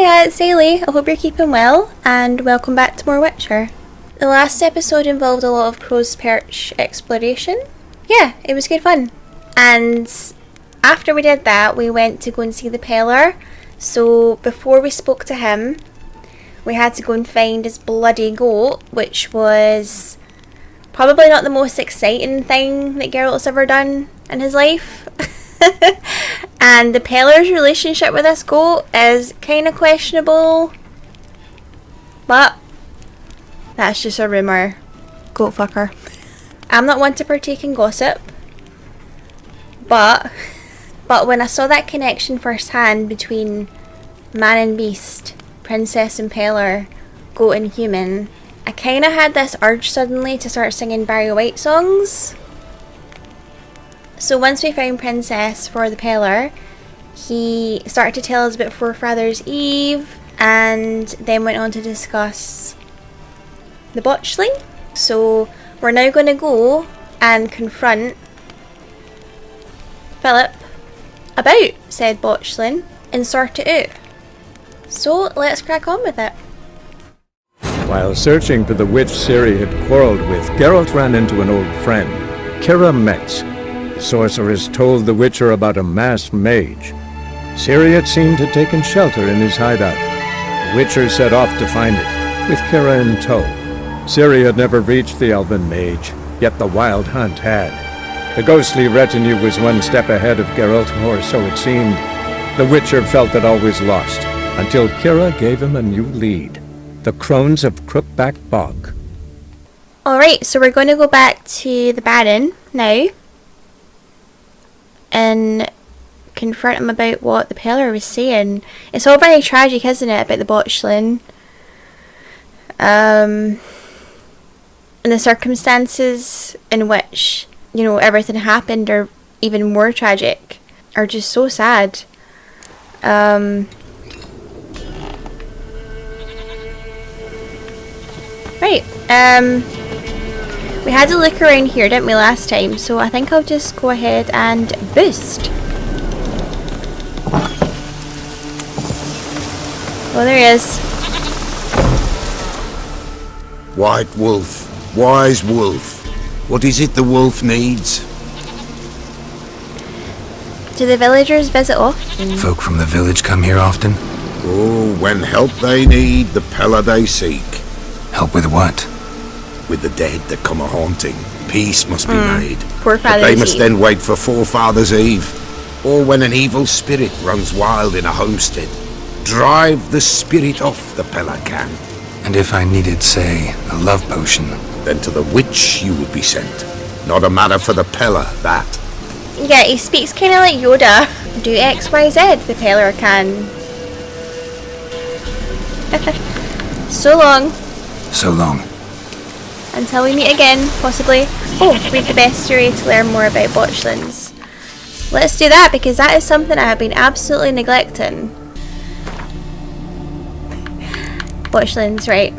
Hiya, it's Eilien. I hope you're keeping well, and welcome back to more Witcher. The last episode involved a lot of Crow's Perch exploration. Yeah, it was good fun. And after we did that, we went to go and see the Peller. So before we spoke to him, we had to go and find his bloody goat, which was probably not the most exciting thing that Geralt's ever done in his life. And the Peller's relationship with this goat is kind of questionable, but that's just a rumour. Goat fucker. I'm not one to partake in gossip, but when I saw that connection firsthand between man and beast, princess and Peller, goat and human, I kind of had this urge suddenly to start singing Barry White songs. So once we found Princess for the Peller, he started to tell us about Forefathers Eve, and then went on to discuss the Botchling. So we're now going to go and confront Philip about said Botchling and sort it out. So let's crack on with it. While searching for the witch Ciri had quarreled with, Geralt ran into an old friend, 𝓤𝓵𝓪𝓬𝓻. The sorceress told the Witcher about a masked mage. Ciri had seemed to have taken shelter in his hideout. The Witcher set off to find it, with 𝓤𝓵 in tow. Ciri had never reached the elven mage, yet the wild hunt had. The ghostly retinue was one step ahead of Geralt, or so it seemed. The Witcher felt that all was lost, until 𝓤𝓵 gave him a new lead. The crones of Crookback Bog. Alright, so we're going to go back to the Baron now and confront him about what the Peller was saying. It's all very tragic, isn't it, about the Botchling? And the circumstances in which, you know, everything happened are even more tragic, are just so sad. Right, we had a look around here, didn't we, last time? So I think I'll just go ahead and boost. Oh, there he is. White wolf, wise wolf. What is it the wolf needs? Do the villagers visit often? Folk from the village come here often? Oh, when help they need, the Peller they seek. Help with what? With the dead that come a-haunting, peace must be made. Forefathers But they must Eve. then wait for Forefathers Eve, or when an evil spirit runs wild in a homestead. Drive the spirit off, the Peller can. And if I needed, say, a love potion? Then to the witch you would be sent. Not a matter for the Peller, that. Yeah, he speaks kind of like Yoda. Do X, Y, Z, the Peller can. So long. So long. Until we meet again, possibly. Oh, read the bestiary to learn more about Botchlings. Let's do that, because that is something I have been absolutely neglecting. Botchlings, right.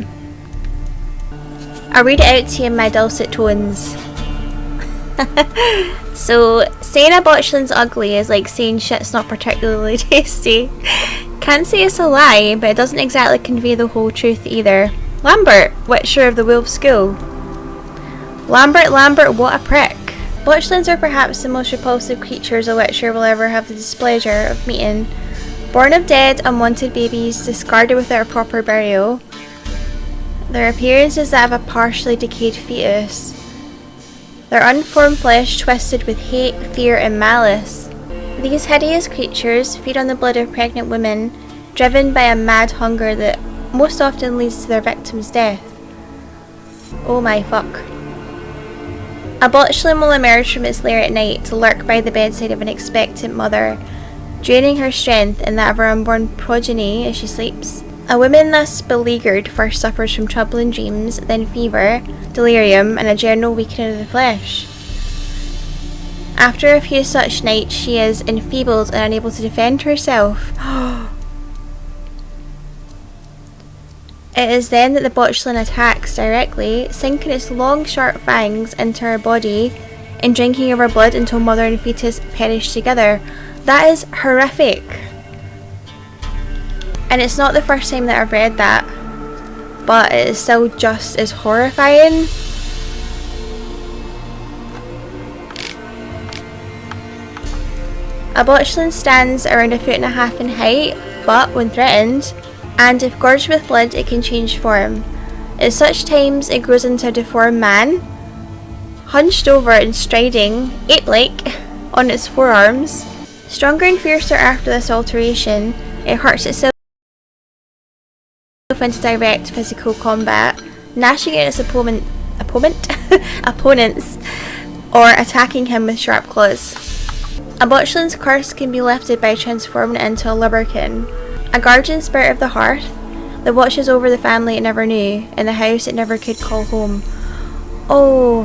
I'll read it out to you in my dulcet tones. So, saying a Botchling's ugly is like saying shit's not particularly tasty. Can't say it's a lie, but it doesn't exactly convey the whole truth either. Lambert, Witcher of the Wolf School. Lambert, what a prick. Botchlings are perhaps the most repulsive creatures a Witcher will ever have the displeasure of meeting. Born of dead, unwanted babies, discarded without a proper burial. Their appearance is that of a partially decayed fetus. Their unformed flesh twisted with hate, fear and malice. These hideous creatures feed on the blood of pregnant women, driven by a mad hunger that most often leads to their victim's death. Oh my fuck. A Botchling will emerge from its lair at night to lurk by the bedside of an expectant mother, draining her strength and that of her unborn progeny as she sleeps. A woman thus beleaguered first suffers from troubling dreams, then fever, delirium, and a general weakening of the flesh. After a few such nights, she is enfeebled and unable to defend herself. It is then that the Botchling attacks directly, sinking its long sharp fangs into her body and drinking of her blood until mother and fetus perish together. That is horrific. And it's not the first time that I've read that, but it is still just as horrifying. A botchling stands around 1.5 feet in height, but when threatened, and if gorged with blood, it can change form. At such times, it grows into a deformed man, hunched over and striding, ape-like, on its forearms. Stronger and fiercer after this alteration, it hurts itself into direct physical combat, gnashing at its opponents, or attacking him with sharp claws. A botchling's curse can be lifted by transforming it into a lubberkin, a guardian spirit of the hearth that watches over the family it never knew, and the house it never could call home. Oh.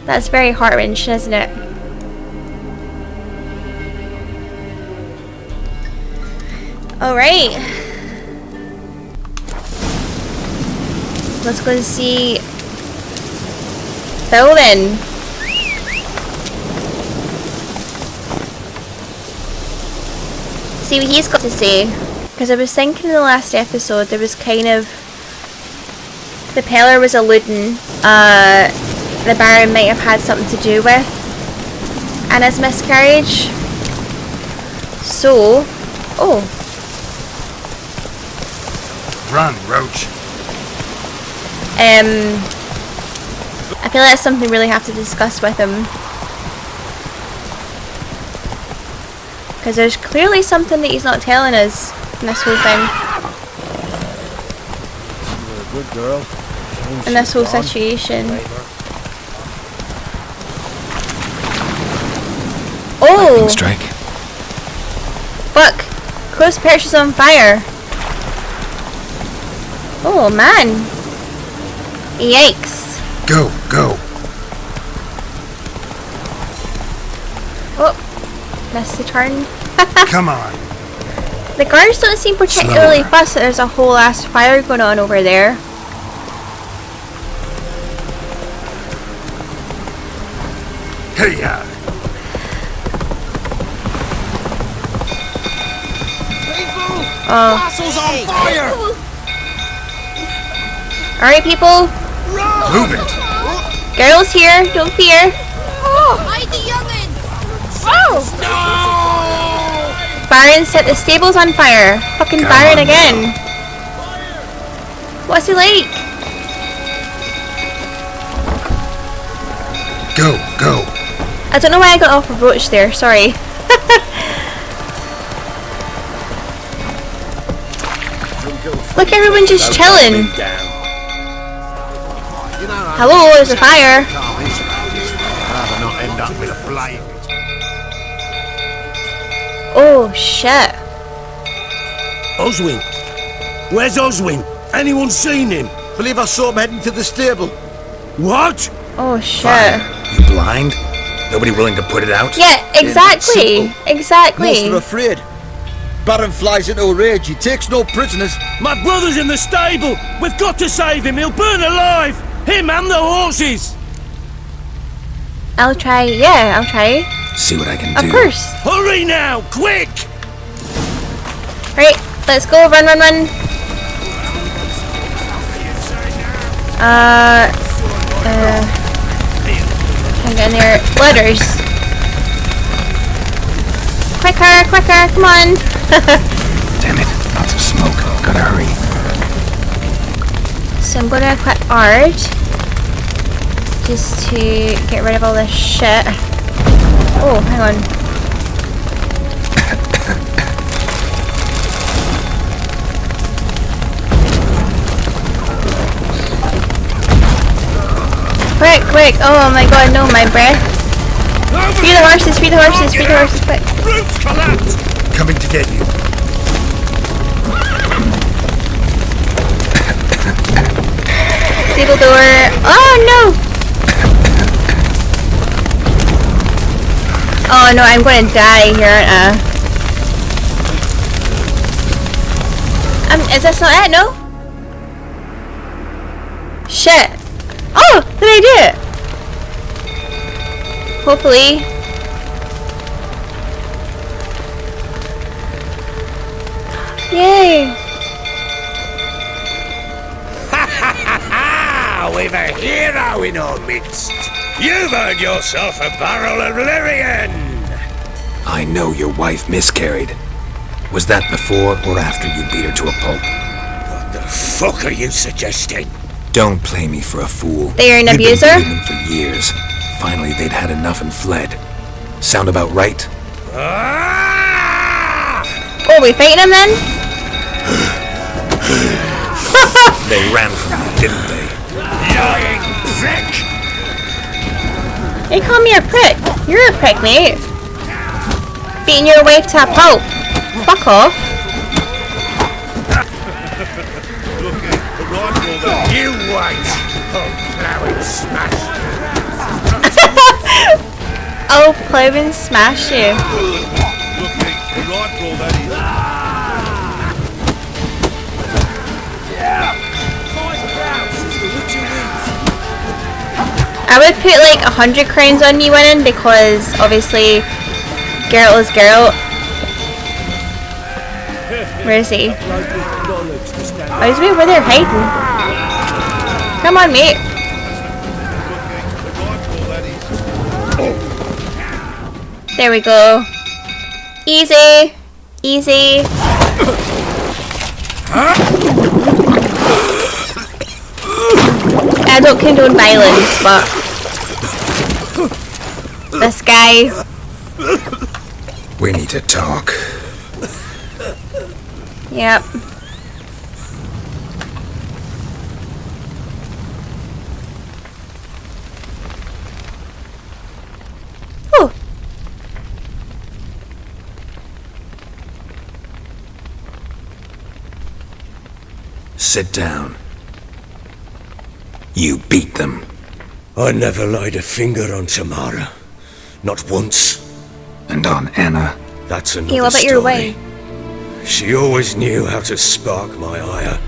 That's very heart-wrenching, isn't it? Alright. Let's go and see Velen. See what he's got to say. Because I was thinking in the last episode there was kind of... the Peller was alluding the Baron might have had something to do with Anna's miscarriage. So... oh. Run, Roach. I feel like it's something we really have to discuss with him. Because there's clearly something that he's not telling us in this whole thing. You're a good girl. In this whole situation. Oh! Strike. Fuck! Close Perch is on fire. Oh man. Yikes. Go, go. Oh, missed the turn. Come on. The guards don't seem particularly fussed that there's a whole ass fire going on over there. Hey, ya. Oh. Castle's on fire! Alright people, Move it. Geralt's here, don't fear. Hide the youngin! Baron set the stables on fire. Fucking Come Baron on again. What's he like? Go, go. I don't know why I got off of Roach there, sorry. Look, everyone just chilling. Hello, there's a fire. Rather not end up with a flame. Oh shit. Oswin? Where's Oswin? Anyone seen him? Believe I saw him heading to the stable. What? Oh shit. Fire. You blind? Nobody willing to put it out? Yeah, exactly. Most Exactly. are afraid. Baron flies into a rage. He takes no prisoners. My brother's in the stable! We've got to save him! He'll burn alive! Him and the horses! I'll try. Yeah, I'll try. See what I can Of do. course. Hurry now! Quick! Right, let's go. Run, run, run. Can't get in there. Ladders. Quicker, quicker, come on. Damn it. Lots of smoke. Gotta hurry. So I'm gonna equip Ard just to get rid of all this shit. Oh, hang on. Quick, quick! Oh my god, no, my breath. Free the horses, free the horses, free the horses, quick. Roots collapse! Coming to get you. Stable door. Oh no! Oh no, I'm gonna die here, aren't I? Is this not it? No? Shit. Oh! Did I do it? Hopefully. we've a hero in our midst. You've earned yourself a barrel of Lyrian! I know your wife miscarried. Was that before or after you beat her to a pulp? What the fuck are you suggesting? Don't play me for a fool. They're an You'd been abuser? beating them for years. Finally, they'd had enough and fled. Sound about right? Ah! Oh, we fighting him then? They ran from you, didn't they? Lying prick! They call me a prick. You're a prick, mate. Beating your wife to a pulp. Fuck off. You wait! Oh, plowing smash! I'll plow and smash you. I would put like 100 crowns on me winning because obviously Geralt is Geralt. Where is he? Oh, he's way over there hiding. Come on, mate. There we go. Easy. Easy. I don't condone violence, but this guy. We need to talk. Yep. Whew. Sit down. You beat them. I never laid a finger on Tamara. Not once. And on Anna. That's another Hey, what about story. your way? She always knew how to spark my ire.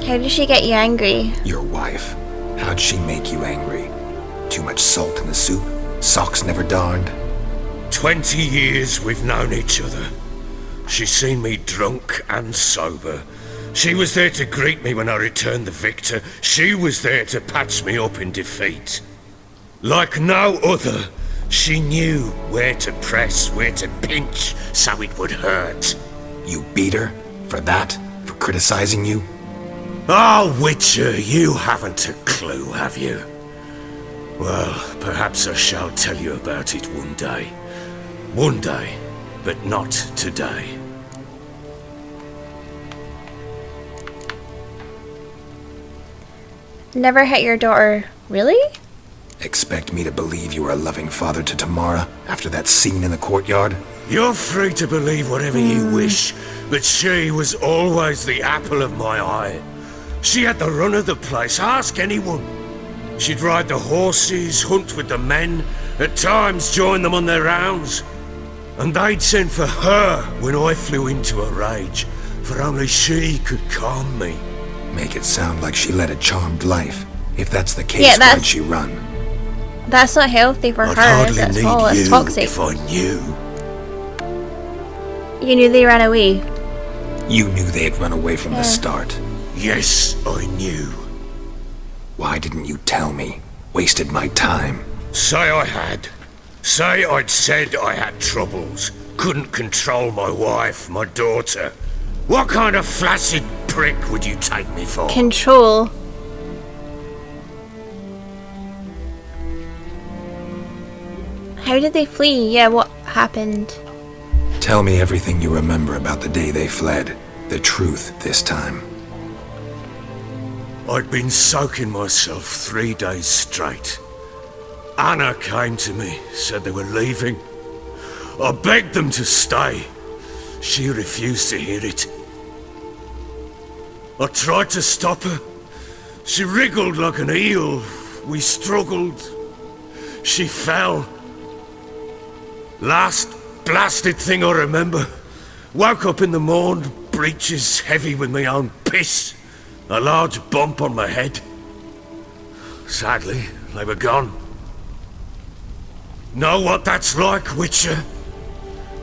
How did she get you angry? Your wife. How'd she make you angry? Too much salt in the soup? Socks never darned? 20 years we've known each other. She's seen me drunk and sober. She was there to greet me when I returned the victor. She was there to patch me up in defeat. Like no other, she knew where to press, where to pinch, so it would hurt. You beat her? For that? For criticizing you? Oh, Witcher, you haven't a clue, have you? Well, perhaps I shall tell you about it one day. One day, but not today. Never hit your daughter. Really? Expect me to believe you were a loving father to Tamara after that scene in the courtyard? You're free to believe whatever you wish, but she was always the apple of my eye. She had the run of the place, ask anyone. She'd ride the horses, hunt with the men, at times join them on their rounds. And they'd send for her when I flew into a rage, for only she could calm me. Make it sound like she led a charmed life. If that's the case, Yeah, why'd she run? That's not healthy for I'd her. hardly That's need all. It's you toxic. if I knew. You knew they ran away. You knew they had run away from the start. Yes, I knew. Why didn't you tell me? Wasted my time. Say I had. Say I'd said I had troubles. Couldn't control my wife, my daughter. What kind of flaccid prick would you take me for? Control. How did they flee? Yeah, what happened? Tell me everything you remember about the day they fled. The truth this time. I'd been soaking myself 3 days straight. Anna came to me, said they were leaving. I begged them to stay. She refused to hear it. I tried to stop her. She wriggled like an eel. We struggled. She fell. Last blasted thing I remember. Woke up in the morn, breeches heavy with my own piss. A large bump on my head. Sadly, they were gone. Know what that's like, Witcher?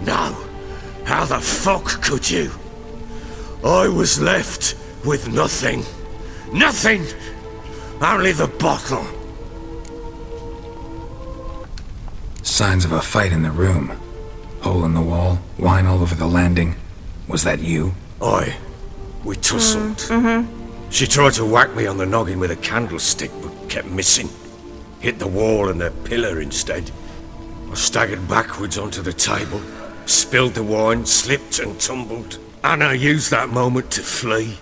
No. How the fuck could you? I was left with nothing. Nothing! Only the bottle. Signs of a fight in the room. Hole in the wall, wine all over the landing. Was that you? Aye. We tussled. She tried to whack me on the noggin with a candlestick, but kept missing. Hit the wall and a pillar instead. I staggered backwards onto the table, spilled the wine, slipped and tumbled. Anna used that moment to flee.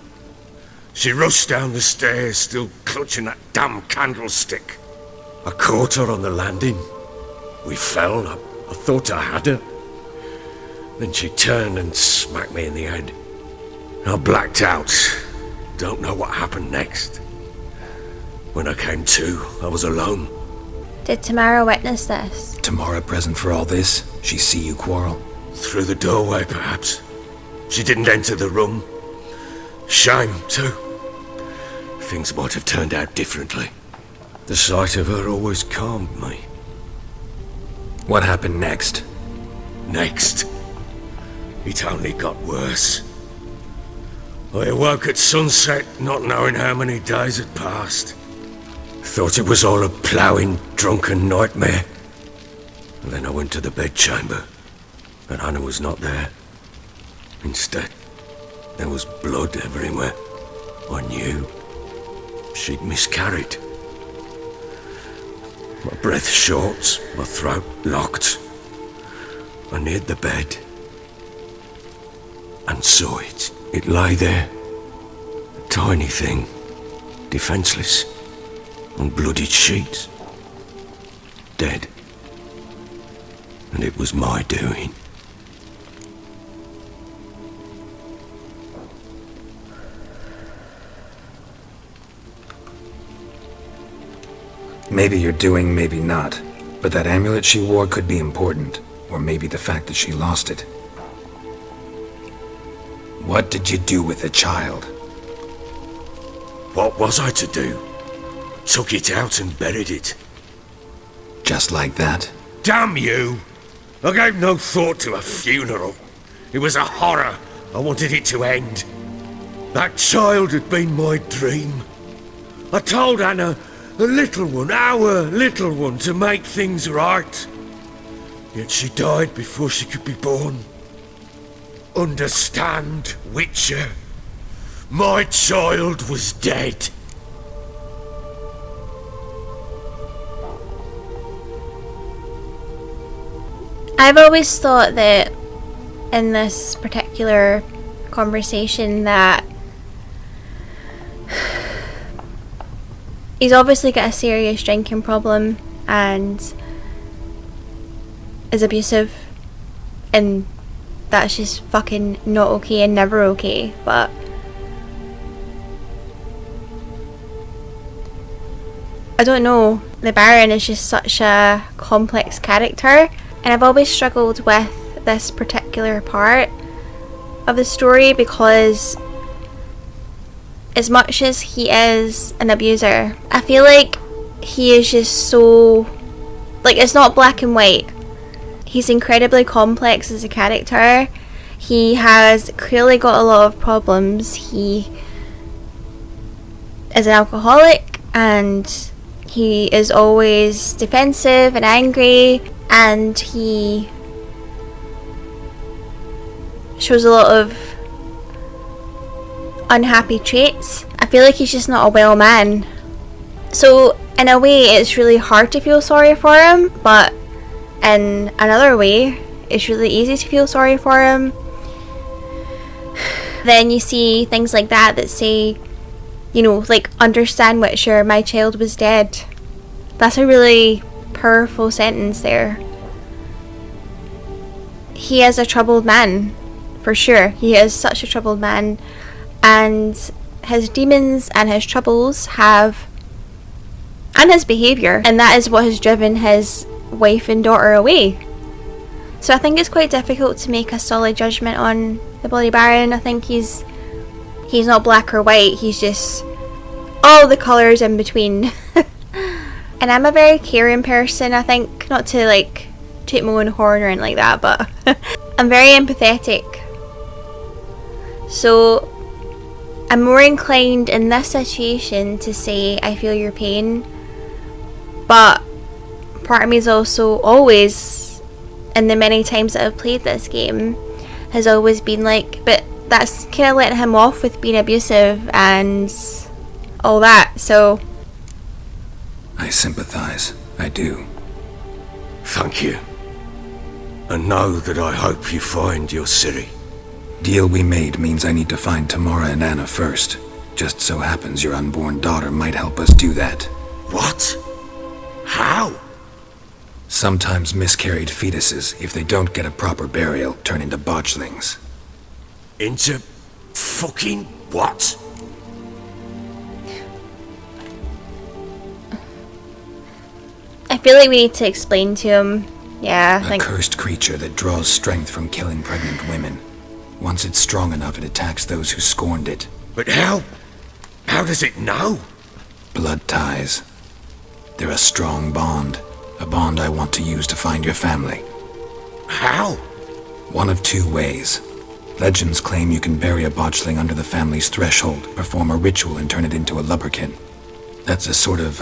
She rushed down the stairs, still clutching that damn candlestick. I caught her on the landing. We fell. I thought I had her. Then she turned and smacked me in the head. I blacked out. Don't know what happened next. When I came to, I was alone. Did Tamara witness this? Tamara present for all this? She see you quarrel? Through the doorway, perhaps. She didn't enter the room. Shame, too. Things might have turned out differently. The sight of her always calmed me. What happened next? Next? It only got worse. I awoke at sunset, not knowing how many days had passed. Thought it was all a ploughing, drunken nightmare. And then I went to the bedchamber, and Anna was not there. Instead, there was blood everywhere. I knew she'd miscarried. My breath short, my throat locked. I neared the bed and saw it. It lay there, a tiny thing, defenseless, on bloodied sheets, dead. And it was my doing. Maybe you're doing, maybe not. But that amulet she wore could be important. Or maybe the fact that she lost it. What did you do with the child? What was I to do? Took it out and buried it. Just like that? Damn you! I gave no thought to a funeral. It was a horror. I wanted it to end. That child had been my dream. I told Anna, the little one, our little one, to make things right. Yet she died before she could be born. Understand, Witcher? My child was dead. I've always thought that in this particular conversation that he's obviously got a serious drinking problem and is abusive, and that's just fucking not okay and never okay. But I don't know, the Baron is just such a complex character, and I've always struggled with this particular part of the story because as much as he is an abuser, I feel like he is just so, like, it's not black and white. He's incredibly complex as a character. He has clearly got a lot of problems. He is an alcoholic and he is always defensive and angry, and he shows a lot of unhappy traits. I feel like he's just not a well man. So in a way it's really hard to feel sorry for him, but in another way it's really easy to feel sorry for him. Then you see things like that that say, you know, like, understand, Witcher, my child was dead. That's a really powerful sentence there. He is a troubled man, for sure. He is such a troubled man, and his demons and his troubles have, and his behaviour, and that is what has driven his wife and daughter away. So I think it's quite difficult to make a solid judgment on the Bloody Baron. I think he's not black or white, he's just all the colours in between. And I'm a very caring person, I think, not to like toot my own horn or anything like that, but I'm very empathetic. So I'm more inclined in this situation to say I feel your pain, but part of me is also always, in the many times that I've played this game, has always been like, but that's kind of letting him off with being abusive and all that, so... I sympathize. I do. Thank you. And know that I hope you find your Ciri. Deal we made means I need to find Tamara and Anna first. Just so happens your unborn daughter might help us do that. What? How? Sometimes miscarried fetuses, if they don't get a proper burial, turn into botchlings. Into fucking what? I feel like we need to explain to him. Yeah, A cursed creature that draws strength from killing pregnant women. Once it's strong enough, it attacks those who scorned it. But how? How does it know? Blood ties. They're a strong bond. A bond I want to use to find your family. How? One of two ways. Legends claim you can bury a botchling under the family's threshold, perform a ritual, and turn it into a lubberkin. That's a sort of,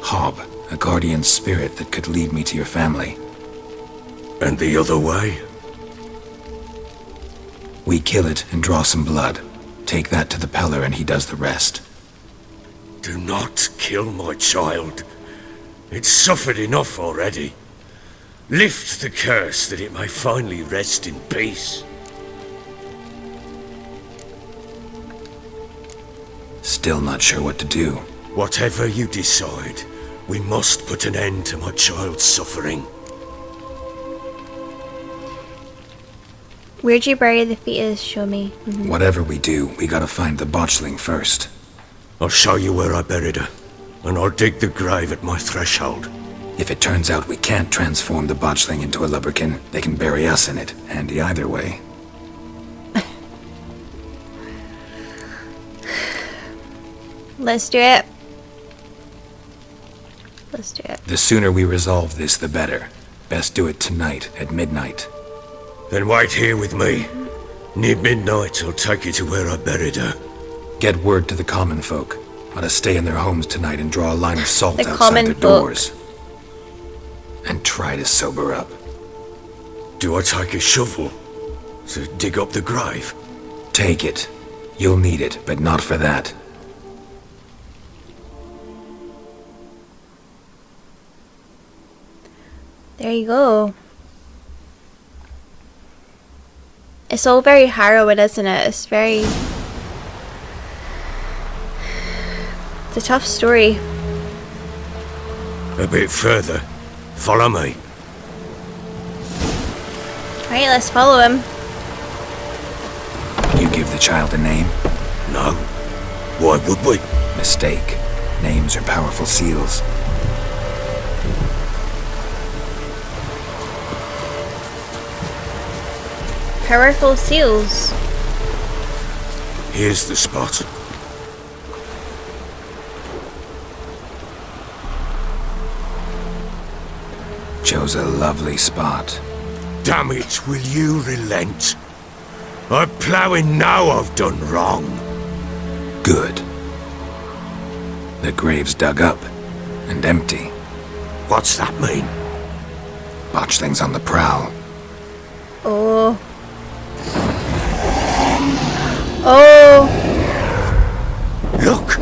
hob, a guardian spirit that could lead me to your family. And the other way? We kill it and draw some blood. Take that to the Peller and he does the rest. Do not kill my child. It's suffered enough already. Lift the curse that it may finally rest in peace. Still not sure what to do. Whatever you decide, we must put an end to my child's suffering. Where'd you bury the fetus? Show me. Whatever we do, we gotta find the botchling first. I'll show you where I buried her, and I'll dig the grave at my threshold. If it turns out we can't transform the botchling into a lubberkin, they can bury us in it. Handy either way. Let's do it. Let's do it. The sooner we resolve this, the better. Best do it tonight, at midnight. Then wait here with me. Near midnight, I'll take you to where I buried her. Get word to the common folk. Ought to stay in their homes tonight and draw a line of salt The outside common their folk. doors. And try to sober up. Do I take a shovel to dig up the grave? Take it. You'll need it, but not for that. There you go. It's all very harrowing, isn't it? It's a tough story. A bit further. Follow me. Right, let's follow him. You give the child a name? No. Why would we? Mistake. Names are powerful seals. Powerful seals. Here's the spot. Chose a lovely spot. Damn it, will you relent? I'm ploughing now I've done wrong. Good. The grave's dug up and empty. What's that mean? Botchling's on the prowl. Oh. Oh. Look!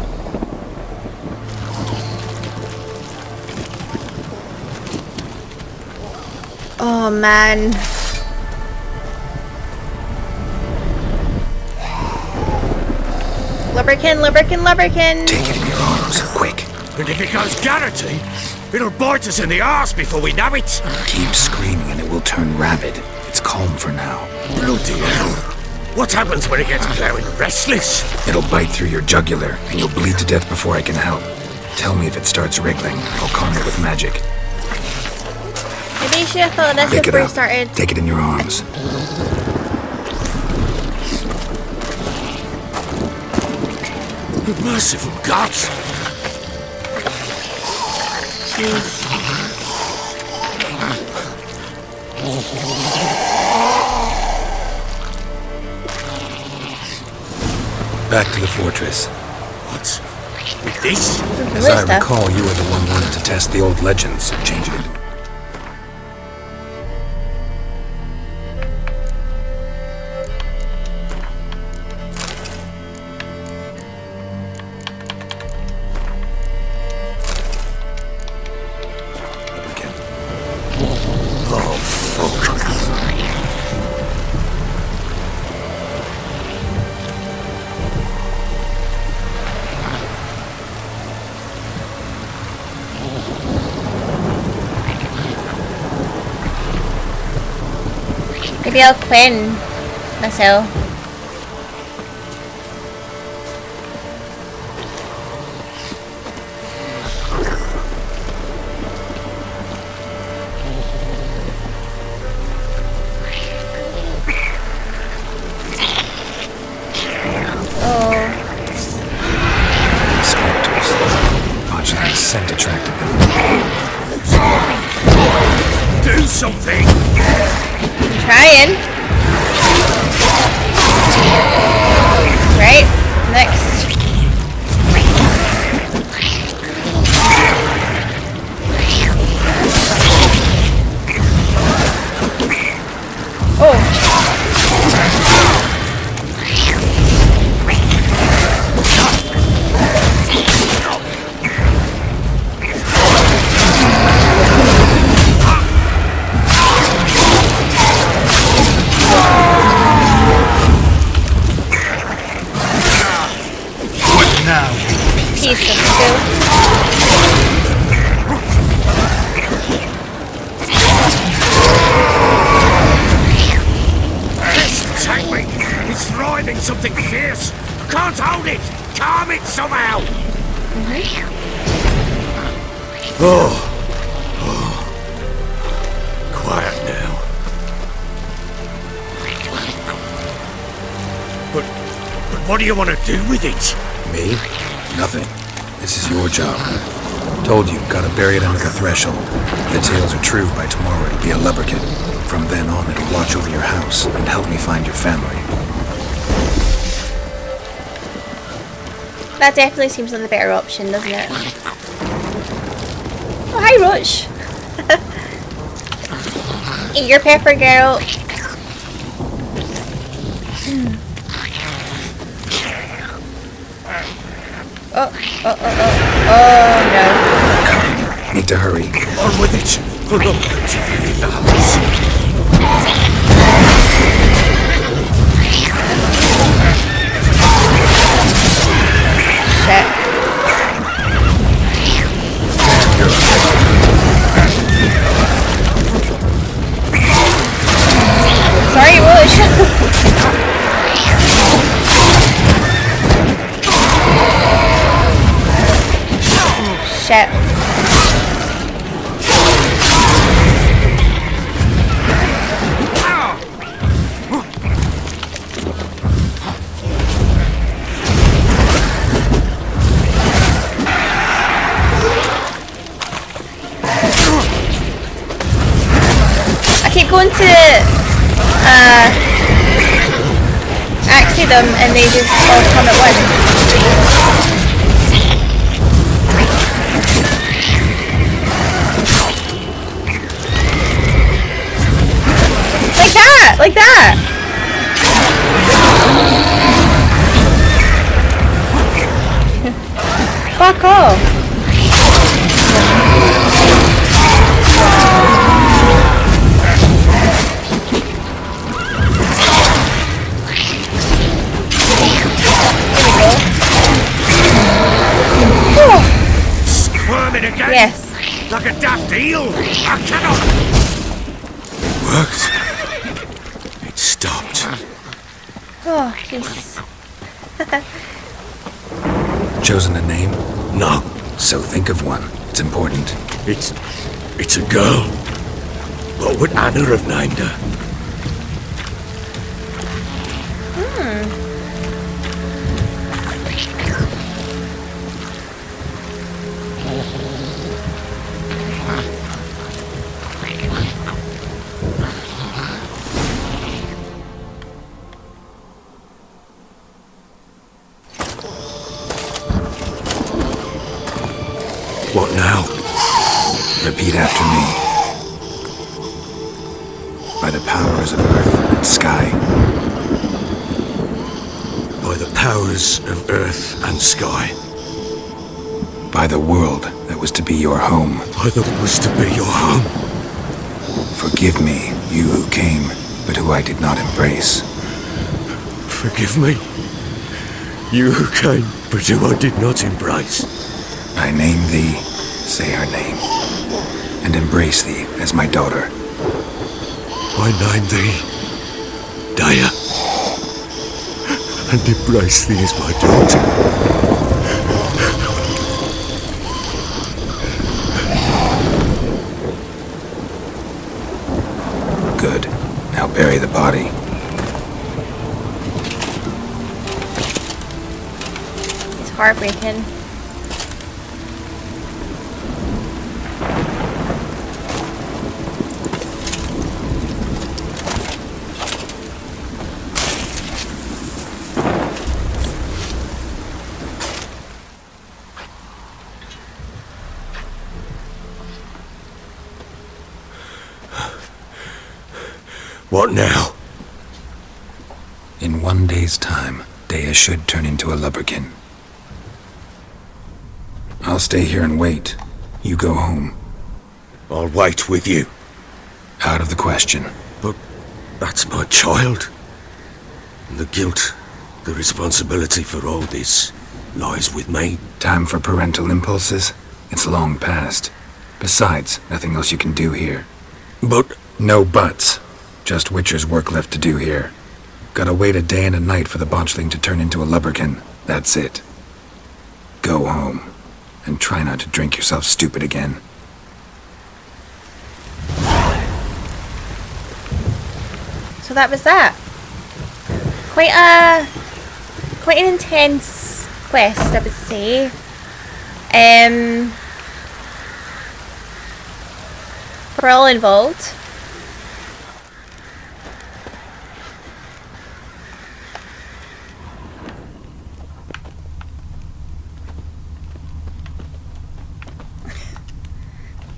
Oh man. Lubberkin, Lubberkin, Lubberkin. Take it in your arms, quick. And if it goes Garrity, it'll bite us in the arse before we know it. Keep screaming and it will turn rabid. It's calm for now. Bloody hell. What happens when it gets ploughing restless? It'll bite through your jugular and you'll bleed to death before I can help. Tell me if it starts wriggling. I'll calm it with magic. Maybe you should have thought of this Pick it before we up. started. Take it in your arms. Merciful gods! Jeez. Back to the fortress. What? With this? As I recall, you were the one wanted to test the old legends, change it into... Maybe I'll Quinn myself. Spectres. Botchling's scent attracted them. Do something! Trying. Right, next. Oh. Piece of filth. Take me! It's writhing something fierce! Can't hold it! Calm it somehow! Oh. Quiet now. But what do you want to do with it? Me? Nothing. This is your job. Told you, gotta bury it under the threshold. If the tales are true, by tomorrow it'll be a Lubberkin. From then on, it'll watch over your house and help me find your family. That definitely seems like the better option, doesn't it? Oh, hi, Roach. Eat your pepper, girl. Oh no. Need to hurry. On with it! For the to leave the house. Shit. Sorry, Roach. Shit. I keep going to axie them and they just all come at once. Like that! Fuck off! Squirming again? Yes. Like a daft eel! I cannot! Worked. Stopped. Oh, jeez. Chosen a name? No. So think of one. It's important. It's a girl. What would Anna have named her? What now? Repeat after me. By the powers of earth and sky. By the powers of earth and sky. By the world that was to be your home. By the was to be your home. Forgive me, you who came, but who I did not embrace. Forgive me, you who came, but who I did not embrace. I name thee, say her name, and embrace thee as my daughter. I name thee, Daya, and embrace thee as my daughter. Good. Now bury the body. It's heartbreaking. What now? In 1 day's time, Daya should turn into a Lubberkin. I'll stay here and wait. You go home. I'll wait with you. Out of the question. But that's my child. And the guilt, the responsibility for all this lies with me. Time for parental impulses? It's long past. Besides, nothing else you can do here. But No buts. Just Witcher's work left to do here. Gotta wait a day and a night for the Botchling to turn into a Lubberkin. That's it. Go home. And try not to drink yourself stupid again. So that was that. Quite an intense quest, I would say. For all involved.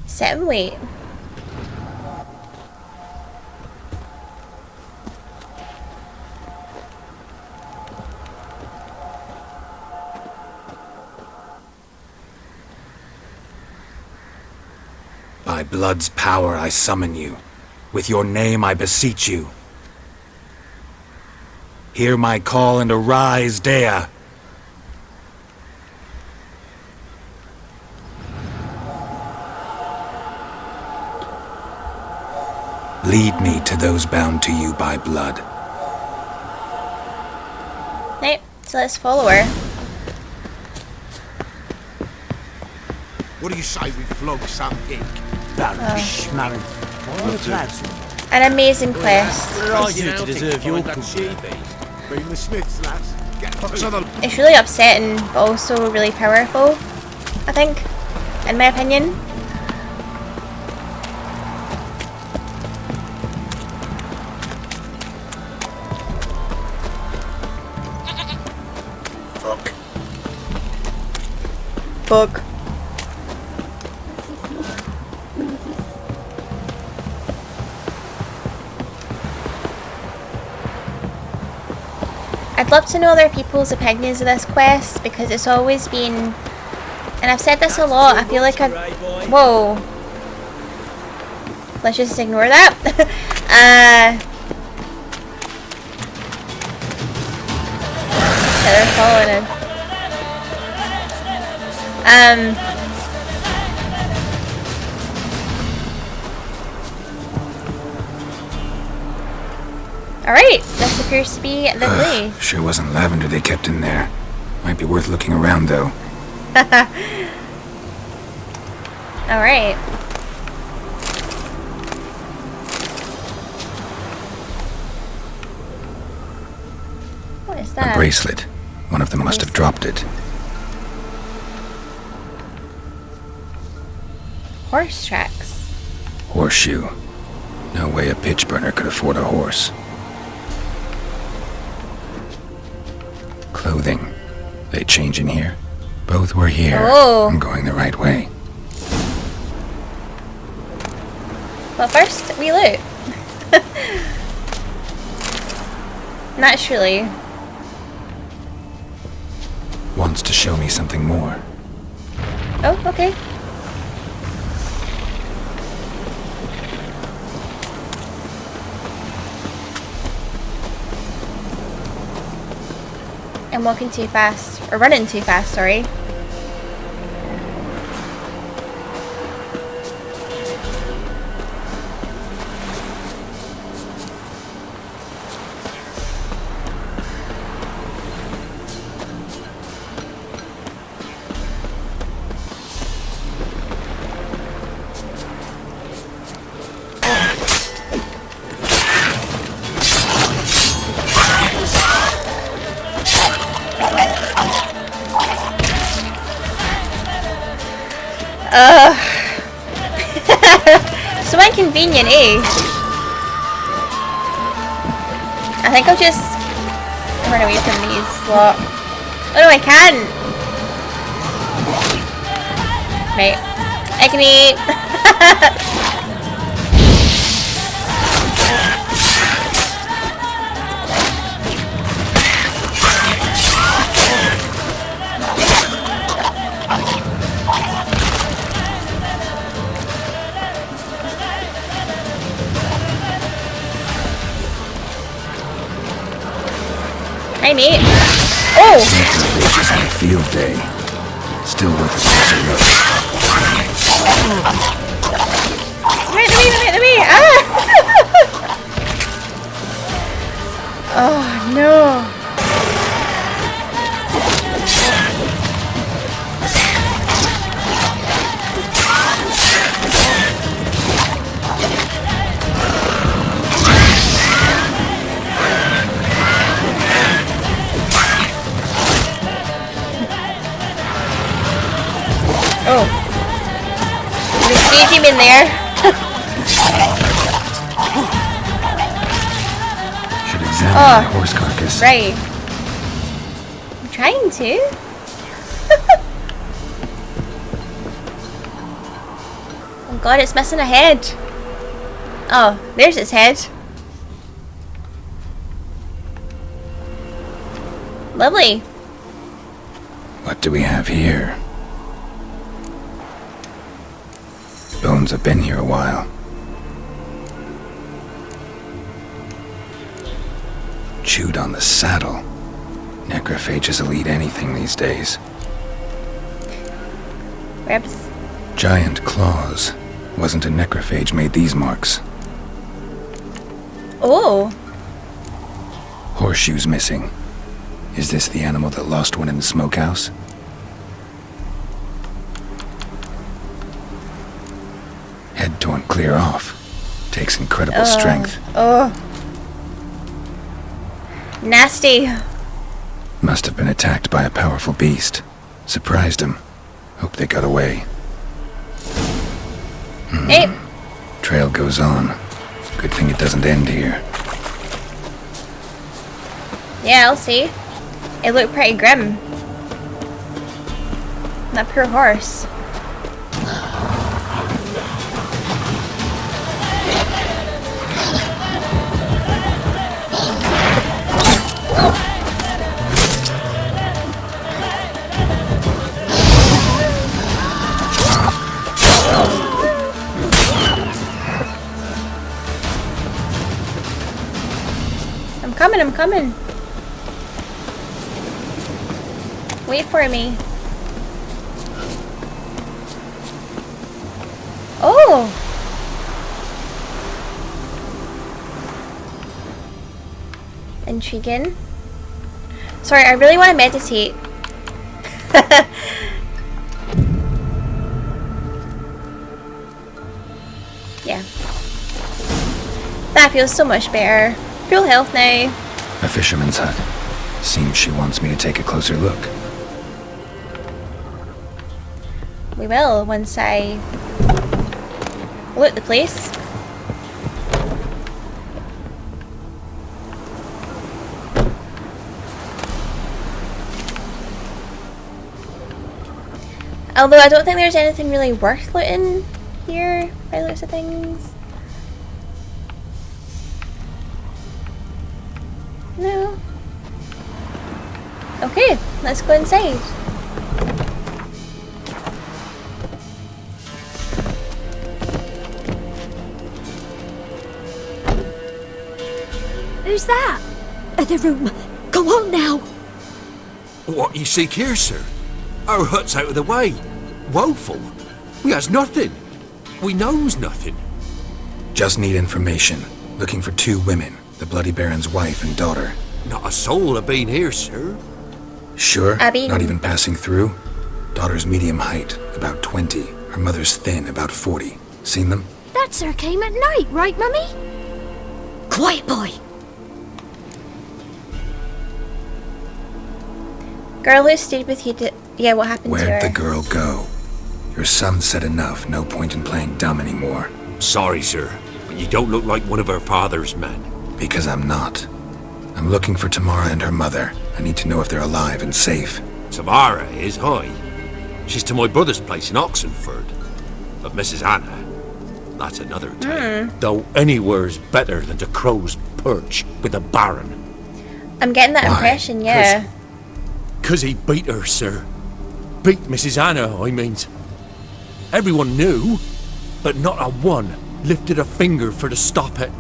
Sit and wait. By blood's power I summon you. With your name I beseech you. Hear my call and arise, Daya. Lead me to those bound to you by blood. Right, so let's follow her. What do you say we flog some pig? An amazing quest. It's really upsetting, but also really powerful, I think, in my opinion. Fuck. I'd love to know other people's opinions of this quest, because it's always been, and I've said this a lot, I feel like whoa. Let's just ignore that. Yeah, they're following him. Alright, this appears to be the place. Sure wasn't lavender they kept in there. Might be worth looking around, though. Alright. What is that? A bracelet. One of them must have dropped it. Horse tracks. Horseshoe. No way a pitch burner could afford a horse. Clothing. They change in here? Both were here. Oh. I'm going the right way. But first, we loot. Naturally. Wants to show me something more. Oh, okay. I'm walking too fast. Or running too fast, sorry. So inconvenient, eh? I think I'll just run away from these lot. Oh no, I can't! Right. Ignite! Hi, mate. Oh! Necrophages on a field day. Still worth a closer look. Wait! Ah! Oh, no. Oh. There's him in there. Should examine that horse carcass. Right. I'm trying to. Oh god, it's missing a head. Oh, there's its head. Lovely. What do we have here? Bones have been here a while. Chewed on the saddle. Necrophages will eat anything these days. Ribs. Giant claws. Wasn't a necrophage made these marks. Oh. Horseshoes missing. Is this the animal that lost one in the smokehouse? Head torn clear off. Takes incredible strength. Oh. Nasty. Must have been attacked by a powerful beast. Surprised him. Hope they got away. Hey. Trail goes on. Good thing it doesn't end here. Yeah, I'll see. It looked pretty grim. That poor horse. I'm coming. Wait for me. Oh! Intriguing. Sorry, I really want to meditate. Yeah. That feels so much better. Full health now. A fisherman's hut. Seems she wants me to take a closer look. We will once I loot the place. Although I don't think there's anything really worth looting here by the looks of things. No. Okay, let's go inside. Who's that? The room. Go on now. What you seek here, sir? Our hut's out of the way. Woeful. We has nothing. We knows nothing. Just need information. Looking for 2 women, the Bloody Baron's wife and daughter. Not a soul have been here, sir. Sure? Abby. Not even passing through? Daughter's medium height, about 20. Her mother's thin, about 40. Seen them? That sir came at night, right, Mummy? Quiet, boy. Girl who stayed with you yeah, what happened to her? Where'd the girl go? Your son said enough, no point in playing dumb anymore. Sorry, sir, but you don't look like one of her father's men. Because I'm not. I'm looking for Tamara and her mother. I need to know if they're alive and safe. Tamara is, aye. She's to my brother's place in Oxenford. But Mrs. Anna, that's another tale. Though anywhere's better than to Crow's Perch with the Baron. I'm getting that Why? impression, yeah. 'Cause he beat her, sir. Beat Mrs. Anna, I means. Everyone knew, but not a one lifted a finger for to stop it.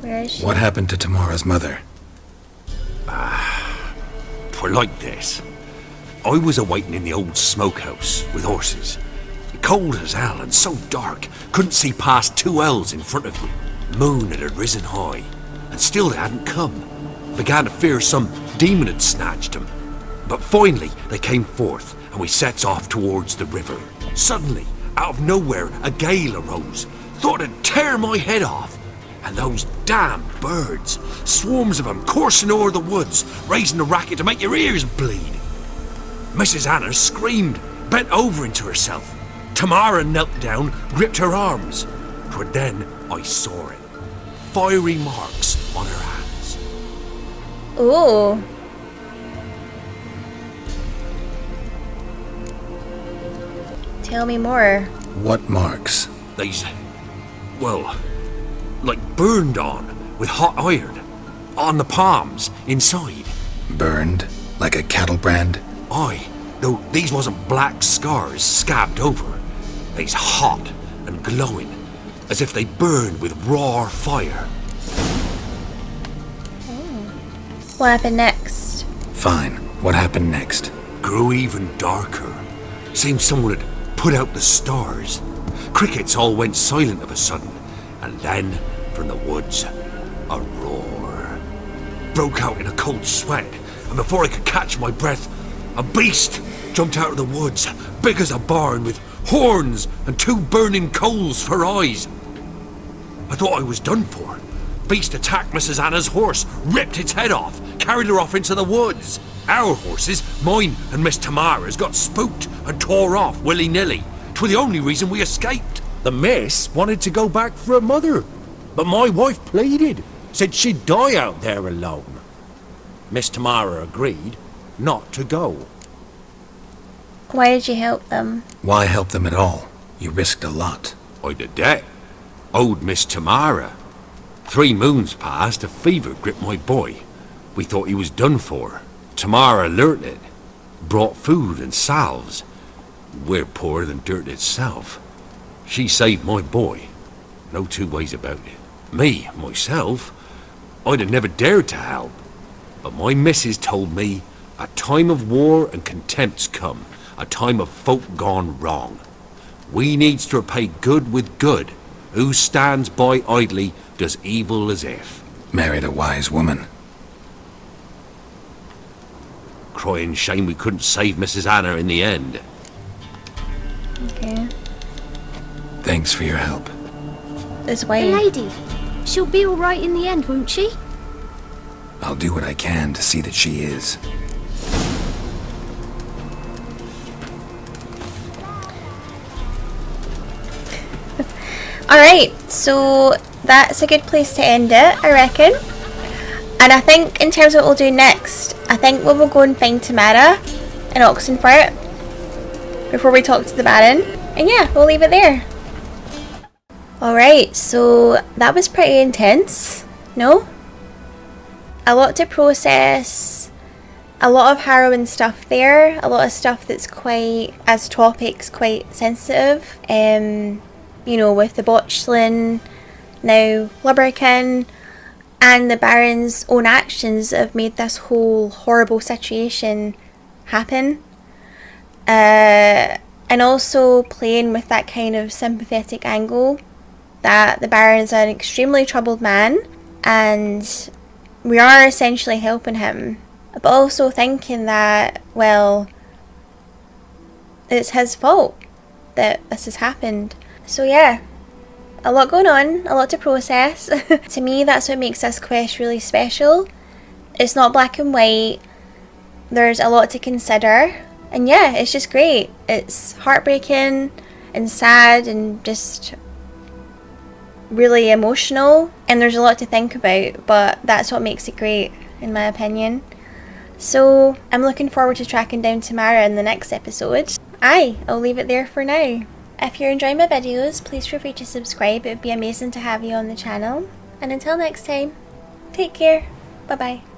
Where is she? What happened to Tamara's mother? For like this. I was awaiting in the old smokehouse with horses. Cold as hell and so dark, couldn't see past 2 ells in front of you. Moon had risen high, and still they hadn't come. Began to fear some demon had snatched them. But finally they came forth, and we sets off towards the river. Suddenly, out of nowhere, a gale arose. Thought it'd tear my head off. And those damn birds, swarms of them coursing o'er the woods, raising a racket to make your ears bleed. Mrs. Anna screamed, bent over into herself. Tamara knelt down, gripped her arms. For then I saw it. Fiery marks on her hands. Ooh. Tell me more. What marks? These, well, like burned on with hot iron. On the palms, inside. Burned? Like a cattle brand? Aye, though these wasn't black scars scabbed over. They's hot and glowing, as if they burned with raw fire. What happened next? Fine. What happened next? Grew even darker. Seemed someone had put out the stars. Crickets all went silent of a sudden, and then, from the woods, a roar. Broke out in a cold sweat, and before I could catch my breath, a beast jumped out of the woods, big as a barn, with horns and 2 burning coals for eyes. I thought I was done for. Beast attacked Mrs. Anna's horse, ripped its head off, carried her off into the woods. Our horses, mine and Miss Tamara's, got spooked and tore off willy-nilly. 'Twas the only reason we escaped. The miss wanted to go back for her mother, but my wife pleaded, said she'd die out there alone. Miss Tamara agreed not to go. Why did you help them? Why help them at all? You risked a lot. I'd a debt. Owed Miss Tamara. 3 moons passed, a fever gripped my boy. We thought he was done for. Tamara learnt it. Brought food and salves. We're poorer than dirt itself. She saved my boy. No 2 ways about it. Me, myself, I'd have never dared to help. But my missus told me a time of war and contempt's come. A time of folk gone wrong. We needs to repay good with good. Who stands by idly does evil as if. Married a wise woman. Crying shame we couldn't save Mrs. Anna in the end. Okay. Thanks for your help. This The way. lady. She'll be all right in the end, won't she? I'll do what I can to see that she is. Alright, so that's a good place to end it, I reckon. And I think in terms of what we'll do next, I think we will go and find Tamara in Oxenford before we talk to the Baron. And yeah, we'll leave it there. Alright, so that was pretty intense, no? A lot to process, a lot of harrowing stuff there, a lot of stuff that's quite, as topics, quite sensitive. You know, with the Botchling, now Lubberkin, and the Baron's own actions have made this whole horrible situation happen. And also playing with that kind of sympathetic angle that the Baron's an extremely troubled man and we are essentially helping him, but also thinking that, well, it's his fault that this has happened. So yeah, a lot going on, a lot to process. To me, that's what makes this quest really special. It's not black and white, there's a lot to consider, and yeah, it's just great. It's heartbreaking and sad and just really emotional, and there's a lot to think about, but that's what makes it great in my opinion. So I'm looking forward to tracking down Tamara in the next episode. I'll leave it there for now. If you're enjoying my videos, please feel free to subscribe. It would be amazing to have you on the channel, and until next time, take care. Bye bye.